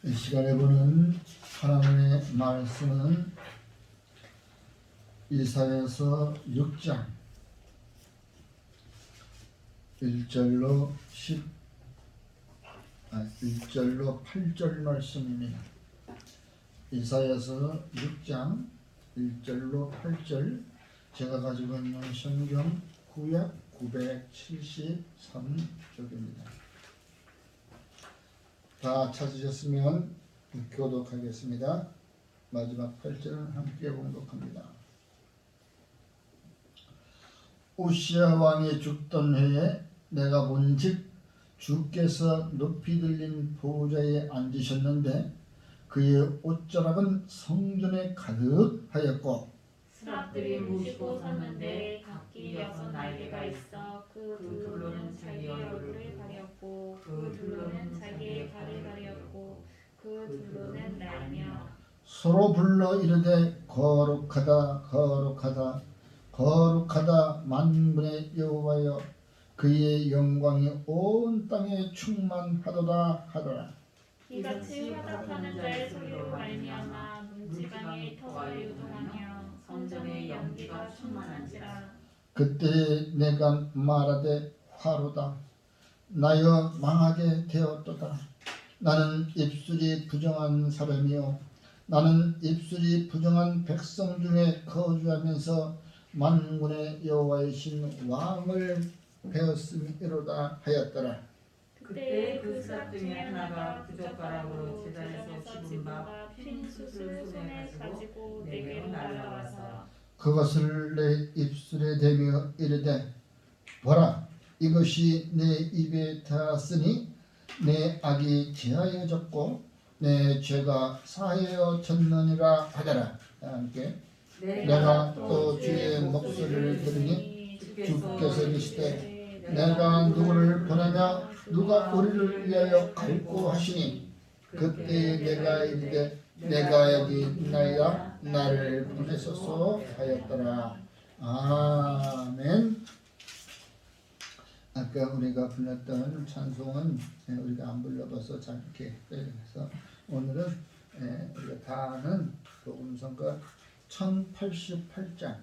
이 시간에 보는 하나님의 말씀은 이사야서 6장 1절로 8절 말씀입니다. 이사야서 6장 1절로 8절, 제가 가지고 있는 성경 구약 973쪽입니다. 다 찾으셨으면 교독하겠습니다. 마지막 8절은 함께 봉독합니다. 우시야 왕이 죽던 해에 내가 본즉 주께서 높이 들린 보좌에 앉으셨는데 그의 옷자락은 성전에 가득하였고 스랍들이 모시고 섰는데 각기 6날개가 있어 그 둘로는 자기의 얼굴을 가렸고 그 둘로는 자기의 발을 가렸고 그 둘로는 날며 서로 불러 이르되 거룩하다 거룩하다 거룩하다 만군의 여호와여, 그의 영광이 온 땅에 충만하도다 하더라. 이같이 화답하는 자의 소리로 말미암아 문지방의 터가 유동하며 성전의 연기가 충만한지라. 그때 내가 말하되 화로다 나여 망하게 되었도다. 나는 입술이 부정한 사람이요 나는 입술이 부정한 백성 중에 거주하면서 만군의 여호와이신 왕을 배웠음이로다 하였더라. 그때 그 스랍 중에 하나가 부젓가락으로 제단에서 집은 바 핀 숯을 손에 가지고 내게로 날아와서 그것을 내 입술에 대며 이르되 보라, 이것이 내 입에 닿았으니 내 악이 제하여졌고 내 죄가 사하여졌느니라 하더라. 함께 내가 또 주의 목소리를 들으니 주께서 이르시되 내가 누구를 보내냐 누가 우리를 위하여 갈고 하시니 그때 내가 이르되 내가 여기 있나이다 나를 보내소서 하였더라. 아멘. 아까 우리가 불렀던 찬송은 우리가 안 불러봐서 잘 이렇게 해서 오늘은 우리가 다 아는 복음성가 1088장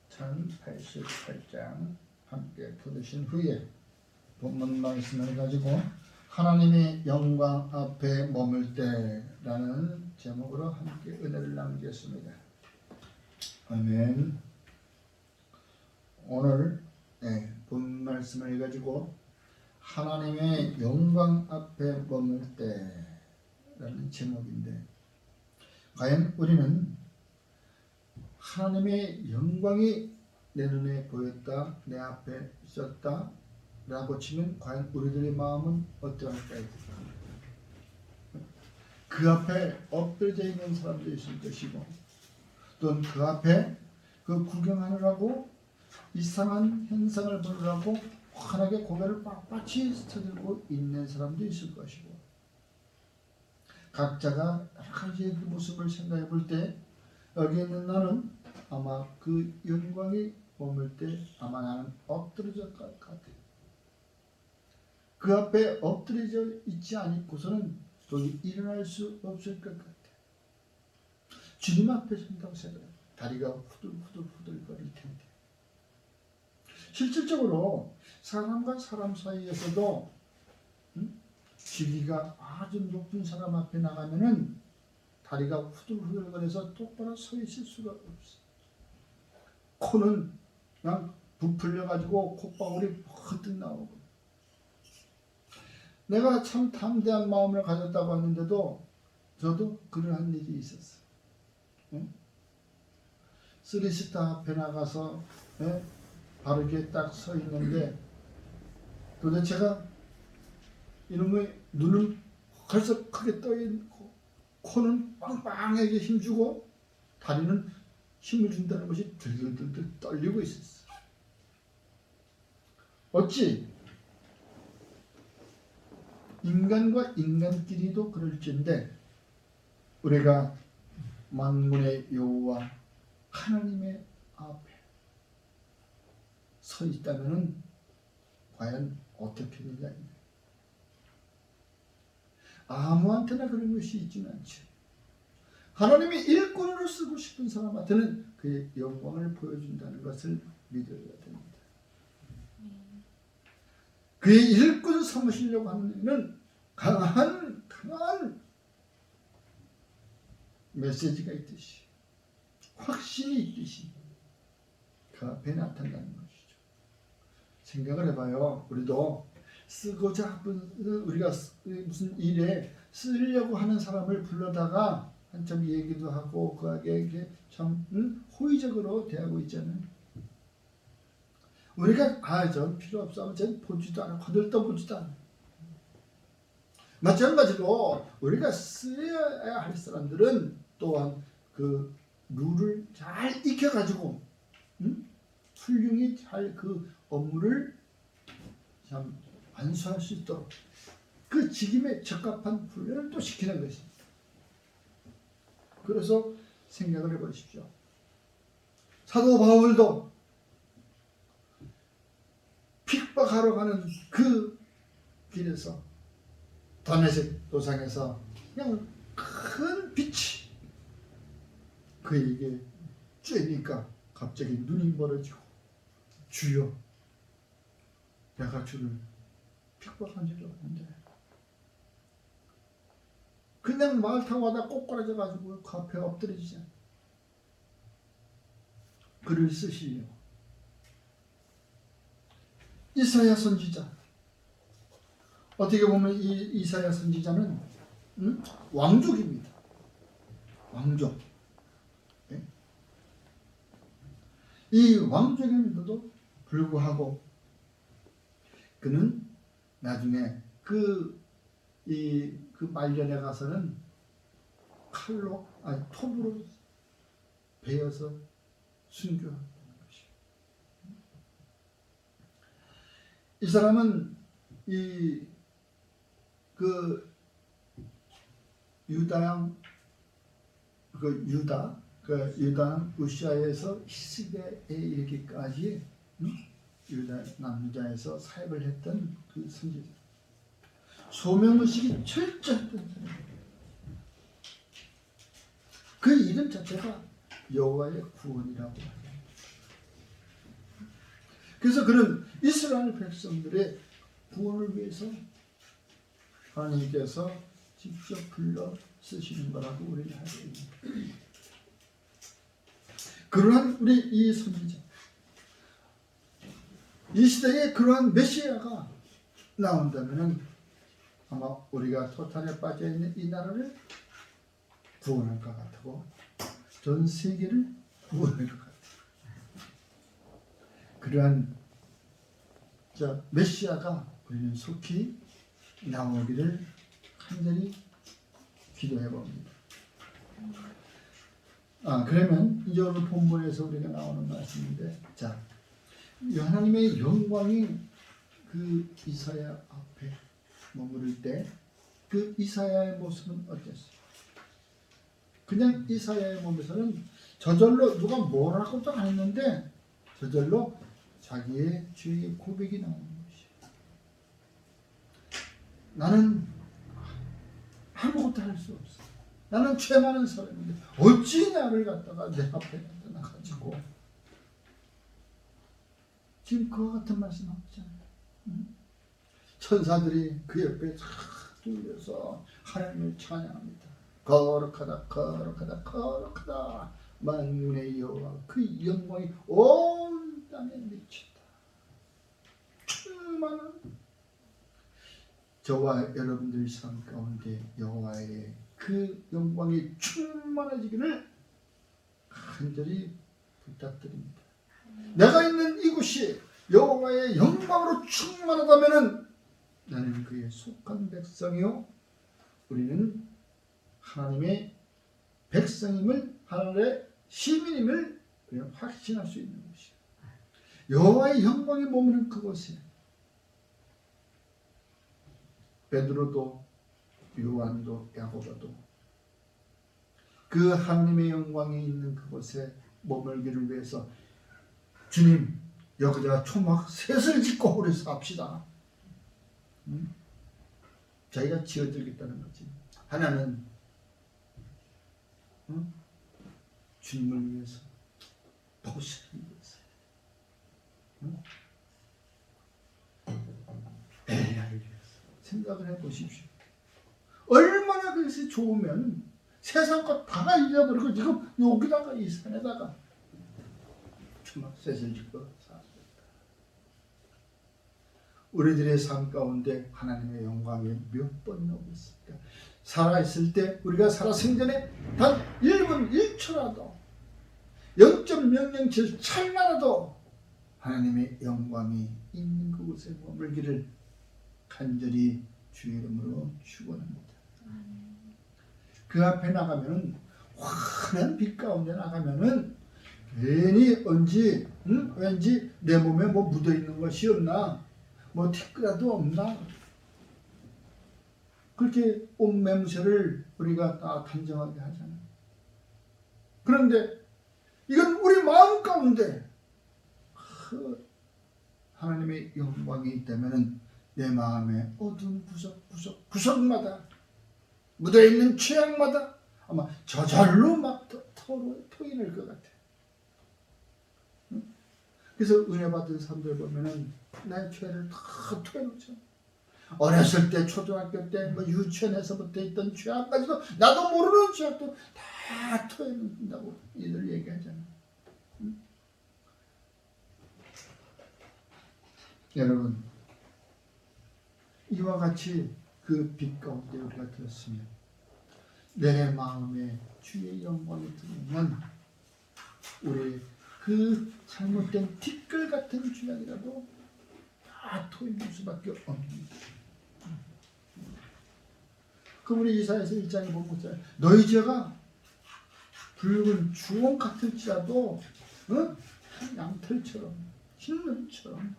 1088장 함께 부르신 후에 본문 말씀을 가지고 하나님의 영광 앞에 머물 때라는 제목으로 함께 은혜를 나누겠습니다. 아멘. 오늘 본 말씀을 가지고 하나님의 영광 앞에 머물 때라는 제목인데, 과연 우리는 하나님의 영광이 내 눈에 보였다, 내 앞에 있었다 라고 치면 과연 우리들의 마음은 어떠할까요? 그 앞에 엎드려져 있는 사람도 있을 것이고, 또는 그 앞에 그 구경하느라고 이상한 현상을 보느라고 환하게 고개를 빳빳이 쳐들고 있는 사람도 있을 것이고, 각자가 여러 가지의 그 모습을 생각해 볼 때 여기 있는 나는 아마 그 영광이 머물 때 아마 나는 엎드려질 것 같아요. 그 앞에 엎드려져 있지 않고서는 또 일어날 수 없을 것 같아요. 주님 앞에 선다고 생각해요. 다리가 후들후들 거릴 텐데. 실질적으로 사람과 사람 사이에서도 지위가 아주 높은 사람 앞에 나가면은 다리가 후들후들거려서 똑바로 서 있을 수가 없어. 코는 그냥 부풀려 가지고 콧방울이 퍼뜩 나오고. 내가 참 담대한 마음을 가졌다고 하는데도 저도 그러한 일이 있었어요. 쓰리스타 앞에 나가서 바르게 딱 서 있는데 도대체가 이놈의 눈은 벌써 크게 떠 있고 코는 빵빵하게 힘주고 다리는 힘을 준다는 것이 들들들들 떨리고 있었어. 어찌 인간과 인간끼리도 그럴진데 우리가 만군의 여호와 하나님의 앞에 서 있다면은 과연 어떻게 했느냐. 아무한테나 그런 것이 있지는 않죠. 하나님이 일꾼으로 쓰고 싶은 사람한테는 그의 영광을 보여준다는 것을 믿어야 됩니다. 그의 일꾼 삼으시려고 하는 이는 강한 메시지가 있듯이, 확신이 있듯이 그 앞에 나타나는 것이죠. 생각을 해봐요. 우리도 쓰고자 우리가 무슨 일에 쓰려고 하는 사람을 불러다가 한참 얘기도 하고 그에게 참 호의적으로 대하고 있잖아요. 우리가 전 필요 없어 하면 전 보지도 않아, 거들떠보지도 않아. 마찬가지로 우리가 쓰여야 할 사람들은 또한 그 룰을 잘 익혀가지고 훌륭히 잘 그 업무를 참 완수할 수 있도록 그 직임에 적합한 훈련을 또 시키는 것입니다. 그래서 생각을 해보십시오. 사도 바울도 핍박하러 가는 그 길에서 다메섹 도상에서 그냥 큰 빛이 그에게 쬐니까 갑자기 눈이 멀어지고, 주여, 내가 주를 핍박한 적이 없는데, 그냥 말 타고 가다 꼬꾸라져 가지고 그 앞에 엎드려지잖아. 글을 쓰시려고. 이사야 선지자, 어떻게 보면 이 이사야 선지자는 왕족입니다. 왕족. 네? 이 왕족임에도 불구하고 그는 나중에 그 말년에 가서는 톱으로 베어서 순교하는 것이에요. 이 사람은 유다 우시아에서 히스기야에 이르기까지 유다 남유다에서 사역을 했던 그 선지자. 소명의식이 철저했던 사람이에요. 그 이름 자체가 여호와의 구원이라고 합니다. 그래서 그는 이스라엘 백성들의 구원을 위해서 하나님께서 직접 불러 쓰시는 거라고 우리는 알고 있습니다. 그러한 우리 이 선지자, 이 시대에 그러한 메시아가 나온다면 아마 우리가 토탄에 빠져있는 이 나라를 구원할 것 같고 전 세계를 구원할 것 같아요. 그러한 메시아가 우리는 속히 나오기를 간절히 기도해 봅니다. 그러면 이제 오늘 본문에서 우리가 나오는 말씀인데, 하나님의 영광이 그 이사야 앞에 머무를 때 그 이사야의 모습은 어땠어요? 그냥 이사야의 몸에서는 저절로 누가 뭐라고도 안 했는데 저절로 자기의 죄의 고백이 나오는 것이에요. 나는 아무것도 할 수 없어. 나는 죄 많은 사람인데 어찌 나를 갖다가 내 앞에 갖다 놔가지고. 지금 그와 같은 말씀 없잖아요. 천사들이 그 옆에 쫙 둘러서 하나님을 찬양합니다. 거룩하다, 거룩하다, 거룩하다. 만군의 여호와, 그 영광이 온 땅에 미쳤다. 충만한 저와 여러분들 삶 가운데 여호와의 그 영광이 충만해지기를 간절히 부탁드립니다. 내가 있는 이곳이 여호와의 영광으로 충만하다면은 나는 그의 속한 백성이요, 우리는 하나님의 백성임을, 하나님의 시민임을 우리는 확신할 수 있는 것이에요. 여호와의 영광이 머무는 그곳에 베드로도 요한도 야고보도 그 하나님의 영광이 있는 그곳에 머물기를 위해서 주님, 여기다가 초막 셋을 짓고 우리 삽시다. 자기가 지어들겠다는 거지. 하나는 주님을 위해서, 보시기 위해서, 엘리야를 위해서 생각을 해보십시오. 얼마나 그것이 좋으면 세상 것 다 잃어버리고 지금 여기다가 이 산에다가 초막 셋을 짓고 삽니다. 우리들의 삶 가운데 하나님의 영광이 몇 번 나오겠습니까? 살아있을 때 우리가 살아 생전에 단 1분 1초라도 0.007 찰나라도 하나님의 영광이 있는 그곳에 머물기를 간절히 주의 이름으로 축원합니다. 그 앞에 나가면은 환한 빛 가운데 나가면은 괜히 왠지 내 몸에 뭐 묻어 있는 것이 없나, 뭐 티끌라도 없나, 그렇게 옷매무새를 우리가 다 단정하게 하잖아요. 그런데 이건 우리 마음 가운데 하나님의 영광이 있다면은 내 마음의 어두운 구석마다 묻어있는 취향마다 아마 저절로 막 토해낼 것 같아. 그래서 은혜 받은 사람들 보면은 나의 죄를 다 토해놓죠. 어렸을 때, 초등학교 때, 뭐 유치원에서부터 있던 죄악까지도, 나도 모르는 죄악도 다 토해낸다고 이들 얘기하잖아요. 여러분, 이와 같이 그 빛 가운데 우리가 들었으면 내 마음에 주의 영광이 들으면 우리 그 잘못된 티끌 같은 죄악이라도 다 토해낼 수밖에 없는 것입니다. 그 우리 이사야서 1장에 보면 너희 죄가 붉은 주홍 같을지라도 양털처럼 흰눈처럼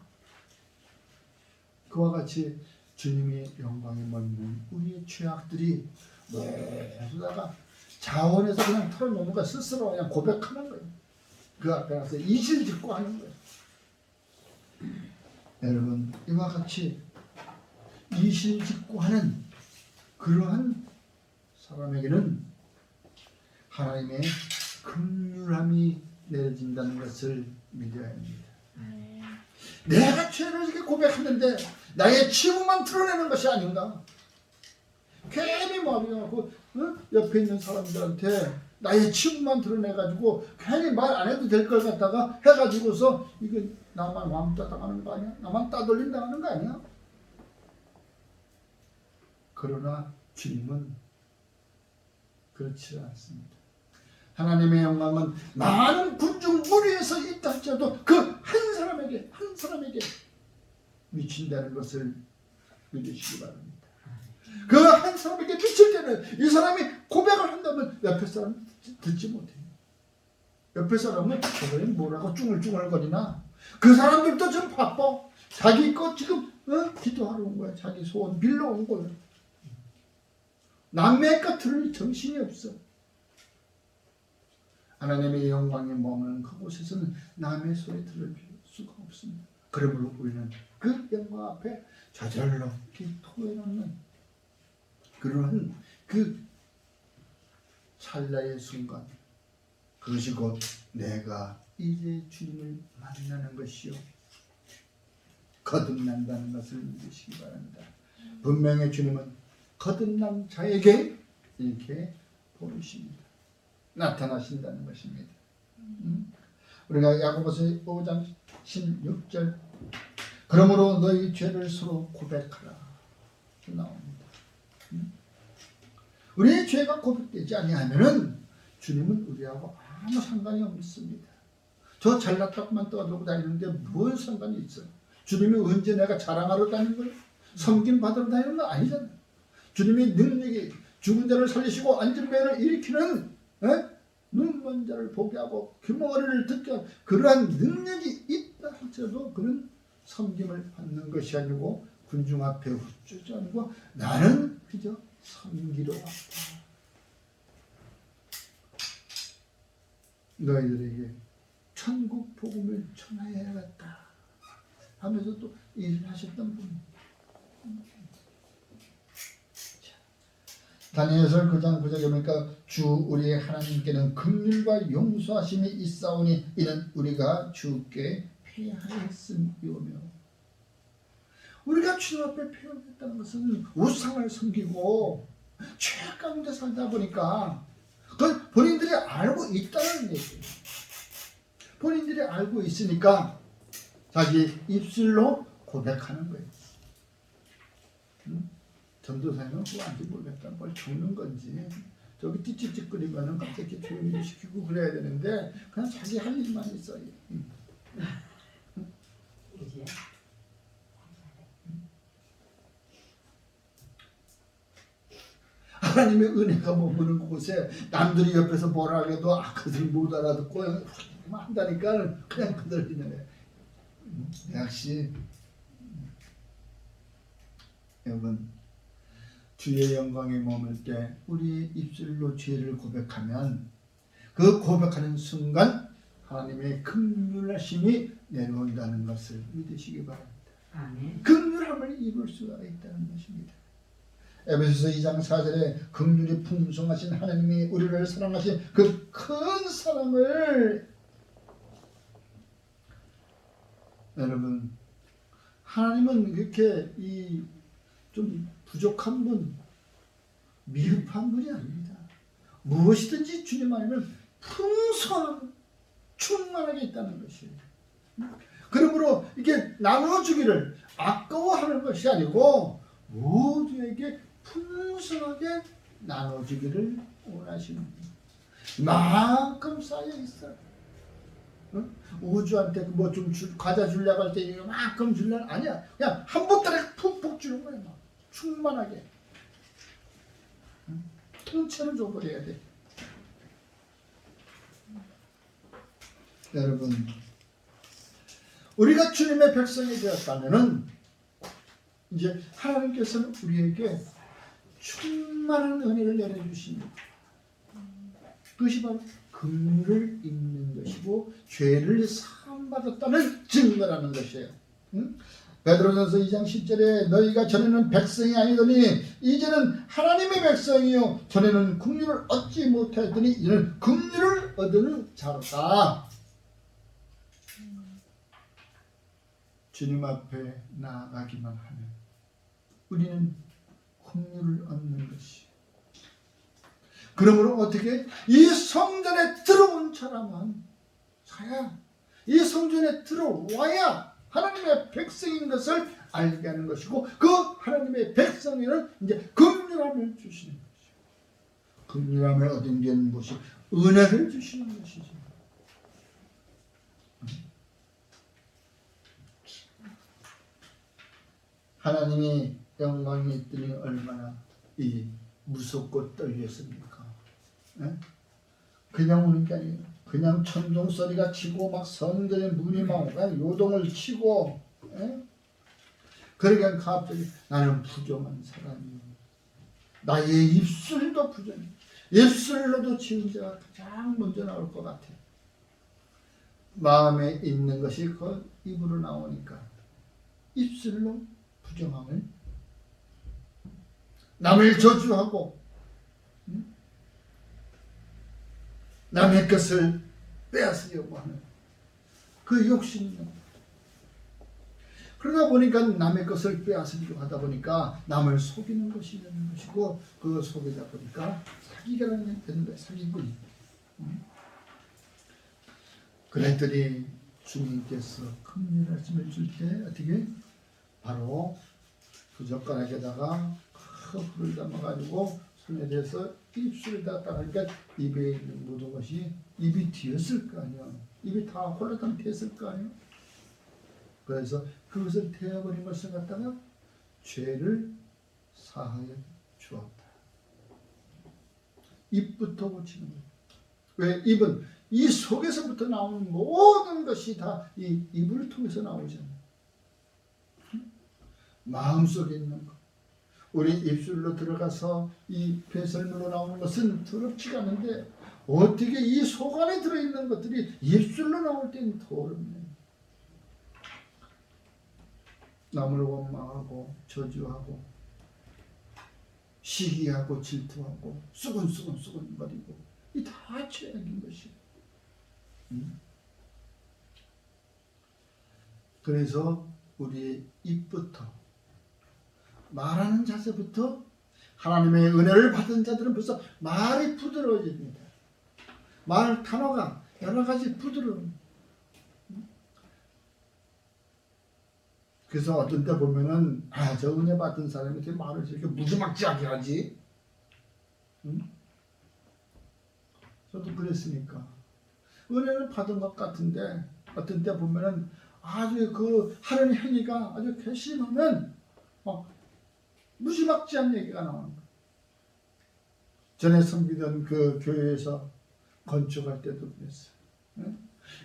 그와 같이 주님의 영광에 머무는 우리의 죄악들이 모두다가 자원에서 그냥 털어놓는 거야. 스스로 그냥 고백하는 거예요. 그 앞에 가서 이실 짓고 하는 거예요. 여러분, 이와 같이 이실 짓고 하는 그러한 사람에게는 하나님의 긍휼함이 내려진다는 것을 믿어야 합니다. 내가 죄를 이렇게 고백하는데 나의 치부만 드러내는 것이 아닌가? 괜히 말이야, 옆에 있는 사람들한테 나의 치부만 드러내가지고 괜히 말 안 해도 될 걸 갖다가 해가지고서 이거 나만 왕따 당하는 거 아니야? 나만 따돌림 당하는 거 아니야? 그러나 주님은 그렇지 않습니다. 하나님의 영광은 많은 군중 무리에서 있다 할지라도 그 한 사람에게 미친다는 것을 믿으시기 바랍니다. 그 한 사람에게 미칠 때는 이 사람이 고백을 한다면 옆에 사람 듣지 못해요. 옆에 사람은 저번에 뭐라고 쭝얼쭝얼거리나, 그 사람들도 지금 바빠. 자기 것 지금 기도하러 온 거야. 자기 소원 빌러 온 거야. 남의 것 들을 정신이 없어. 하나님의 영광에 머무는 그곳에서는 남의 소리 들을 수가 없습니다. 그러므로 우리는 그 영광 앞에 저절로 토해놓는 그러한 그 찰나의 순간, 그것이 곧 내가 이제 주님을 만나는 것이요 거듭난다는 것을 믿으시기 바랍니다. 분명히 주님은 거듭난 자에게 이렇게 보이십니다. 나타나신다는 것입니다. 우리가 야고보서 5장 16절 그러므로 너희 죄를 서로 고백하라 나옵니다. 우리의 죄가 고백되지 아니하면은 주님은 우리하고 아무 상관이 없습니다. 저 잘났다고만 떠들고 다니는데 뭔 상관이 있어요? 주님이 언제 내가 자랑하러 다니는 거예요? 섬김 받으러 다니는 거 아니잖아요. 주님의 능력이 죽은 자를 살리시고 앉은 배를 일으키는 눈먼 자를 보게 하고 귀머거리를 듣게 하는 그러한 능력이 있다 할지라도 그런 섬김을 받는 것이 아니고 군중 앞에 훌쩍 아니고 나는 그저 섬기러 왔다. 너희들에게 천국 복음을 전하여야겠다. 하면서 또 일을 하셨던 분. 다니엘서 9장 9절에 보니까 주 우리 하나님께는 긍휼과 용서하심이 있사오니 이는 우리가 주께 패하였음이오며. 우리가 주님 앞에 패하였다는 것은 우상을 섬기고 죄 가운데 살다 보니까 그건 본인들이 알고 있다는 얘기예요. 본인들이 알고 있으니까 자기 입술로 고백하는 거예요. 전도사님은 그거 안지 모르겠다. 뭘 적는 건지 저기 찌찌찌거리면은 갑자기 조용히 시키고 그래야 되는데 그냥 자기 할 일만 있어요. 이제 하나님의 은혜가 머무는 곳에 남들이 옆에서 뭐라 해도 그들이 못 알아듣고 한다니까 그냥 그들 있는 거예요. 역시 여러분 주의 영광에 머물 때 우리의 입술로 죄를 고백하면 그 고백하는 순간 하나님의 긍휼하심이 내려온다는 것을 믿으시기 바랍니다. 아멘. 긍휼함을 입을 수가 있다는 것입니다. 에베소서 2장 4절에 긍휼이 풍성하신 하나님이 우리를 사랑하신 그 큰 사랑을 여러분 하나님은 그렇게 이 좀 부족한 분, 미흡한 분이 아닙니다. 무엇이든지 주님 안에는 풍성한 충만하게 있다는 것이에요. 그러므로 이게 나눠주기를 아까워하는 것이 아니고 모두에게 풍성하게 나눠주기를 원하시는 거예요. 이만큼 쌓여 있어. 우주한테 뭐 좀 과자 주려고 할 때 이만큼 주려는 아니야. 그냥 한 보따리 푹푹 주는 거야. 막. 충만하게. 통째로 줘버려야 돼. 여러분, 우리가 주님의 백성이 되었다면은 이제 하나님께서는 우리에게 충만한 은혜를 내려주십니다. 그것이 바로 긍휼을 입는 것이고 죄를 사함받았다는 증거라는 것이에요. 베드로전서 2장 10절에 너희가 전에는 백성이 아니더니 이제는 하나님의 백성이요 전에는 긍휼을 얻지 못하였더니 이제는 긍휼을 얻는 자로다. 주님 앞에 나아가기만 하면 우리는 긍휼을 얻는 것이. 그러므로 어떻게 이 성전에 들어온 사람은 이 성전에 들어와야 하나님의 백성인 것을 알게 하는 것이고 그 하나님의 백성에는 이제 긍휼함을 주시는 것이죠. 긍휼함을 얻은 게 무엇이? 은혜를 주시는 것이죠. 하나님이 영광이 있더니 얼마나 무섭고 떨렸습니까? 그냥 오는 게 아니에요. 그냥 천둥 소리가 치고 막 성전의 문이 막 요동을 치고 그러니까 갑자기 나는 부정한 사람이요. 나의 입술도 부정해. 입술로도 지은 자가 가장 먼저 나올 것 같아. 마음에 있는 것이 그 입으로 나오니까 입술로 부정함을 남을 저주하고 남의 것을 빼앗으려고 하는 그 욕심이요. 그러다 보니까 남의 것을 빼앗으려고 하다 보니까 남을 속이는 것이 되는 것이고 그 속이다 보니까 사기가 되는 거예요. 사기꾼이. 그랬더니 주님께서 긍휼하심을 줄 때 어떻게 바로 그 젓가락에다가 큰 불을 담아가지고 손에 대서 입술에다 따르니까 입에 있는 모든 것이 입이 튀었을 거 아니야. 입이 다 홀라당 튀었을 거 아니야. 그래서 그것을 태워버린 것을 갖다가 죄를 사하여 주었다. 입부터 고치는 거예요. 왜? 입은 이 속에서부터 나오는 모든 것이 다 이 입을 통해서 나오잖아요. 마음속에 있는 것. 우리 입술로 들어가서 이 배설물로 나오는 것은 더럽지가 않은데 어떻게 이 속 안에 들어있는 것들이 입술로 나올 때는 더럽네. 남을 원망하고 저주하고 시기하고 질투하고 수근수근거리고 이 다 죄악인 것이에요. 그래서 우리의 입부터 말하는 자세부터 하나님의 은혜를 받은 자들은 벌써 말이 부드러워집니다. 말 단어가 여러 가지 부드러운. 그래서 어떤 때 보면은 저 은혜 받은 사람이 어떻게 말을 저렇게 무지막지하게 하지? 저도 그랬으니까 은혜를 받은 것 같은데 어떤 때 보면은 아주 그 하는 행위가 아주 괘씸하면 막 무지막지한 얘기가 나오는 거예요. 전에 섬기던 그 교회에서 건축할 때도 그랬어요.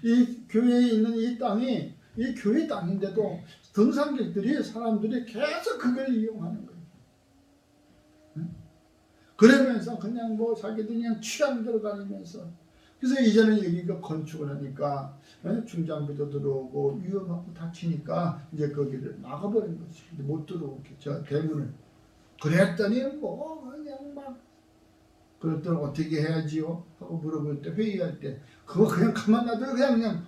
이 교회에 있는 이 땅이 이 교회 땅인데도 등산객들이 사람들이 계속 그걸 이용하는 거예요. 그러면서 그냥 뭐 자기들 그냥 취향대로 다니면서 그래서 이제는 여기가 건축을 하니까 중장비도 들어오고 위험하고 다치니까 이제 거기를 막아버린 거지. 못 들어오게 저 대문을. 그랬더니 뭐 그냥 막 그랬더니 어떻게 해야지요? 하고 물어볼 때 회의할 때 그거 그냥 가만 놔둬요. 그냥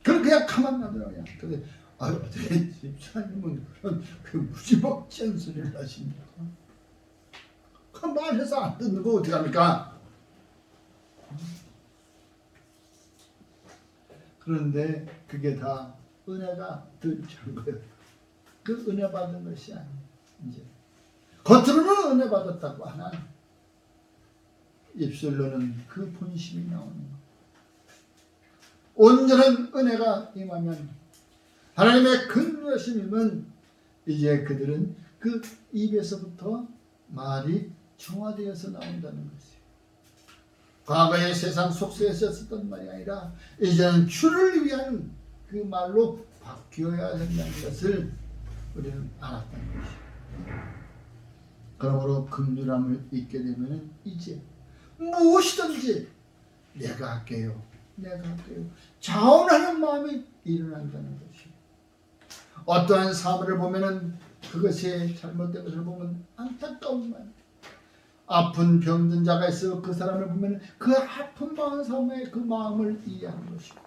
그냥 가만 놔둬요. 그냥. 근데 어떻게 집사님은 그런 그 무지막지한 소리를 하십니까? 그 말해서 안 듣는 거 어떻게 합니까? 그런데 그게 다 은혜가 들이찬 거예요. 그 은혜 받은 것이 아니에요. 이제 겉으로는 은혜 받았다고 하나 입술로는 그 본심이 나오는 거예요. 온전한 은혜가 임하면 하나님의 근사하신 힘은 이제 그들은 그 입에서부터 말이 정화되어서 나온다는 것이에요. 과거의 세상 속세에서 썼던 말이 아니라 이제는 주를 위한 그 말로 바뀌어야 된다는 것을 우리는 알았다는 것이에요. 그러므로 긍휼함을 잊게 되면 이제 무엇이든지 내가 할게요. 자원하는 마음이 일어난다는 것이에요. 어떠한 사물을 보면은 그것이 잘못된 것을 보면 안타까운 마음. 아픈 병든 자가 있어 그 사람을 보면 그 아픈 마음 사람의 그 마음을 이해하는 것이고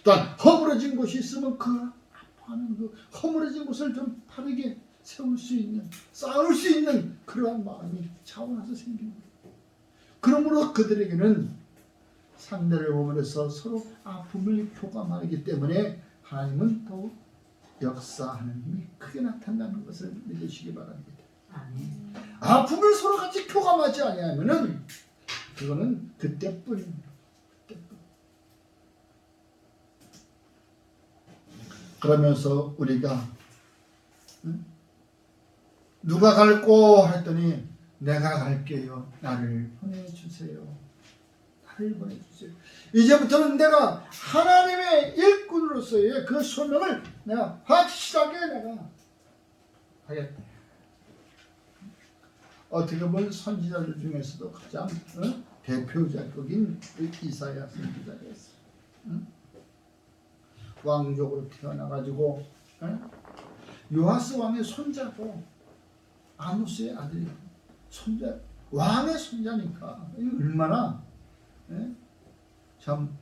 또한 허물어진 곳이 있으면 그 아파하는 그 허물어진 곳을 좀 바르게 세울 수 있는 쌓을 수 있는 그러한 마음이 차원에서 생깁니다. 그러므로 그들에게는 상대를 보면서 서로 아픔을 교감하기 때문에 하나님은 더욱 역사하는 힘이 크게 나타나는 것을 믿으시기 바랍니다. 아픔을 서로 같이 교감하지 아니하면은 그거는 그때뿐입니다. 그러면서 우리가 누가 갈꼬 했더니 내가 갈게요. 나를 보내주세요. 이제부터는 내가 하나님의 일꾼으로서의 그 소명을 내가 확실하게 내가 하겠다. 어떻게 보면 선지자들 중에서도 가장 대표적인 이사야 선지자였어요. 왕족으로 태어나가지고 요아스 왕의 손자고 아모스의 아들이 손자 왕의 손자니까 얼마나 참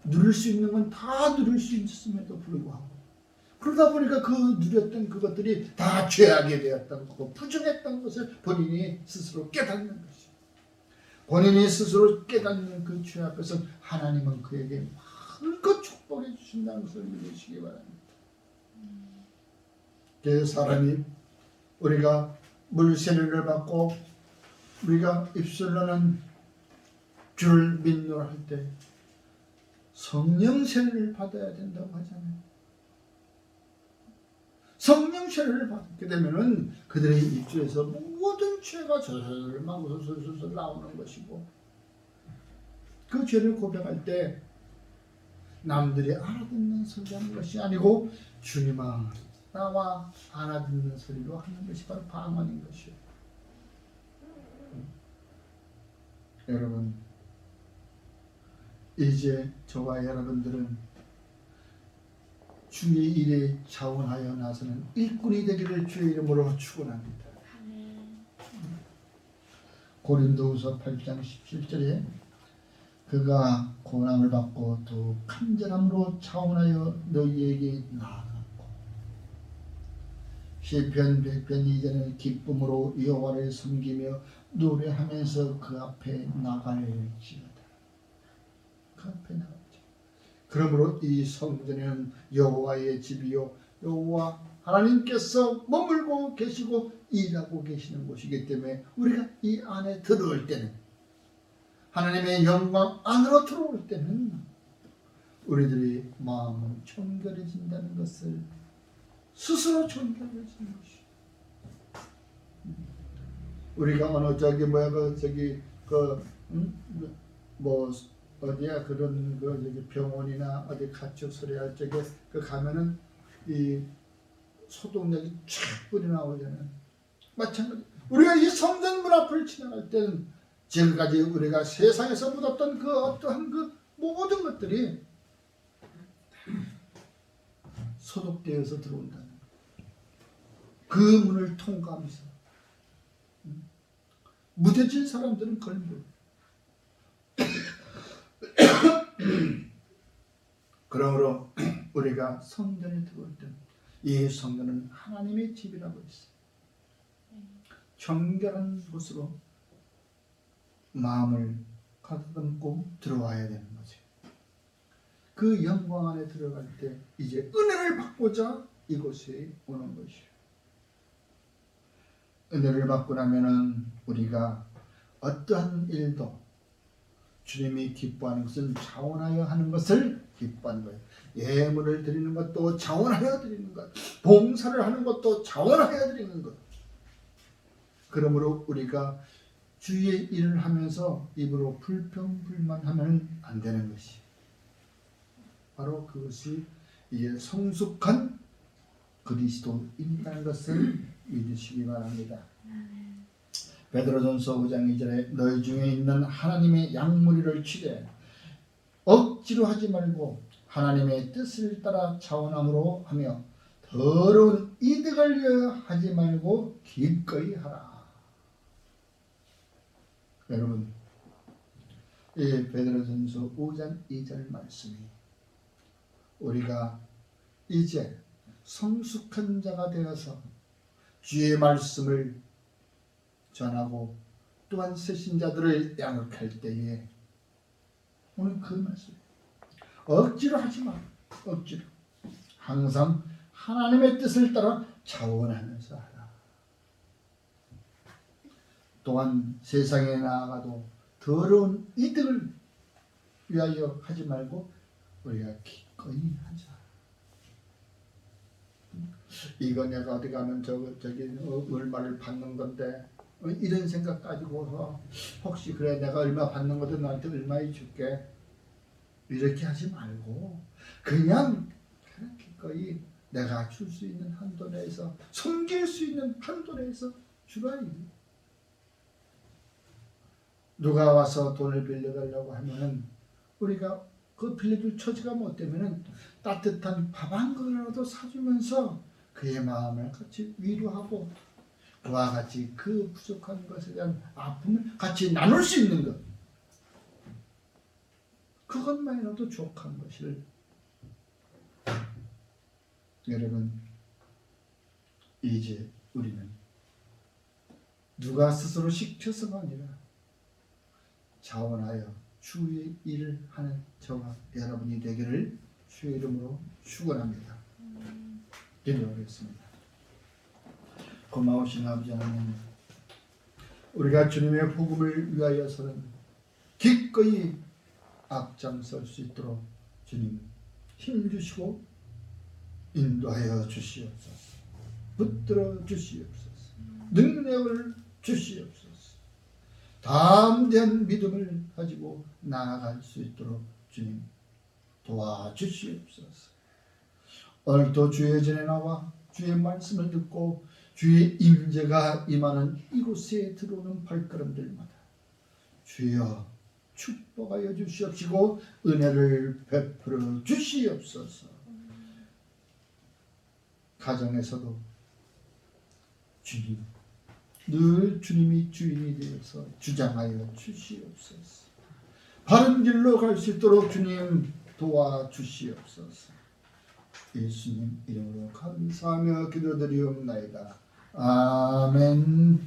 누릴 수 있는 건 다 누릴 수 있음에도 불구하고 그러다 보니까 그 누렸던 그것들이 다 죄악이 되었던 거고 부정했던 것을 본인이 스스로 깨닫는 것이죠. 본인이 스스로 깨닫는 그 죄 앞에서 하나님은 그에게 마음껏 축복해 주신다는 것을 믿으시기 바랍니다. 그래서 사람이 우리가 물 세례를 받고 우리가 입술로는 주를 믿노라 할 때 성령 세례를 받아야 된다고 하잖아요. 성령 세례를 받게 되면은 그들의 입술에서 모든 죄가 솔솔 나오는 것이고 그 죄를 고백할 때 남들이 알아듣는 소리 하는 것이 아니고 주님아 나와 알아듣는 소리로 하는 것이 바로 방언인 것이에요. 여러분 이제 저와 여러분들은 주의 일에 자원하여 나서는 일꾼이 되기를 주의 이름으로 축원합니다. 아멘. 고린도후서 8장 17절에 그가 고난을 받고 또 간절함으로 자원하여 너희에게 나아갔고 시편 100편 2절에 기쁨으로 여호와를 섬기며 노래하면서 그 앞에 나갈지어다. 그 앞에 나갈지어다. 그러므로 이 성전에는 여호와의 집이요 여호와 하나님께서 머물고 계시고 일하고 계시는 곳이기 때문에 우리가 이 안에 들어올 때는 하나님의 영광 안으로 들어올 때는 우리들의 마음은 정결해진다는 것을 스스로 정결해지는 것이. 우리가 어느 뭐 어디야 그런 병원이나 어디 가축소리할 적에 그 가면은 이 소독약이 쫙 뿌리 나오잖아요. 마찬가지. 우리가 이 성전 문 앞을 지나갈 때는 지금까지 우리가 세상에서 묻었던 그 어떠한 그 모든 것들이 소독되어서 들어온다는 거예요. 그 문을 통과하면서 무뎌진 사람들은 걸려. 그러므로 우리가 성전에 들어올 때 이 성전은 하나님의 집이라고 했어요. 정결한 곳으로 마음을 가다듬고 들어와야 되는 거지. 그 영광 안에 들어갈 때 이제 은혜를 받고자 이곳에 오는 것이에요. 은혜를 받고 나면은 우리가 어떠한 일도 주님이 기뻐하는 것은 자원하여 하는 것을 기뻐하는 거예요. 예물을 드리는 것도 자원하여 드리는 것, 봉사를 하는 것도 자원하여 드리는 것. 그러므로 우리가 주의 일을 하면서 입으로 불평불만하면 안 되는 것이 바로 그것이 이제 성숙한 그리스도인이라는 것을 믿으시기 바랍니다. 베드로전서 5장 2절에 너희 중에 있는 하나님의 양무리를 취대 억지로 하지 말고 하나님의 뜻을 따라 자원함으로 하며 더러운 이득을 위하여 하지 말고 기꺼이 하라. 여러분, 이 베드로전서 5장 2절 말씀이 우리가 이제 성숙한 자가 되어서 주의 말씀을 전하고 또한 새신자들을 양육할 때에 오늘 그 말씀 억지로 하지 마. 억지로 항상 하나님의 뜻을 따라 자원하면서 하라. 또한 세상에 나아가도 더러운 이득을 위하여 하지 말고 우리가 기꺼이 하자. 이거 내가 어디 가면 저기 얼마를 받는 건데 이런 생각 가지고서 혹시 그래 내가 얼마 받는 것도 너한테 얼마에 줄게 이렇게 하지 말고 그냥 기꺼이 내가 줄 수 있는 한도 내에서 섬길 수 있는 한도 내에서 주라. 누가 와서 돈을 빌려달라고 하면은 우리가 그 빌려줄 처지가 못 되면은 따뜻한 밥 한 그릇이라도 사주면서 그의 마음을 같이 위로하고 그와 같이 그 부족한 것에 대한 아픔을 같이 나눌 수 있는 것, 그것만이라도 족한 것을 여러분 이제 우리는 누가 스스로 시켜서가 아니라 자원하여 주의 일을 하는 저와 여러분이 되기를 주의 이름으로 축원합니다. 기도하겠습니다. 고마우신 아버지 하나님, 우리가 주님의 복음을 위하여서는 기꺼이 앞장설 수 있도록 주님 힘주시고 인도하여 주시옵소서. 붙들어 주시옵소서. 능력을 주시옵소서. 담대한 믿음을 가지고 나아갈 수 있도록 주님 도와주시옵소서. 오늘도 주의 전에 나와 주의 말씀을 듣고 주의 임재가 임하는 이곳에 들어오는 발걸음들마다 주여 축복하여 주시옵시고 은혜를 베풀어 주시옵소서. 가정에서도 주님, 늘 주님이 주인이 되어서 주장하여 주시옵소서. 바른 길로 갈 수 있도록 주님 도와주시옵소서. 예수님 이름으로 감사하며 기도드리옵나이다. 아멘.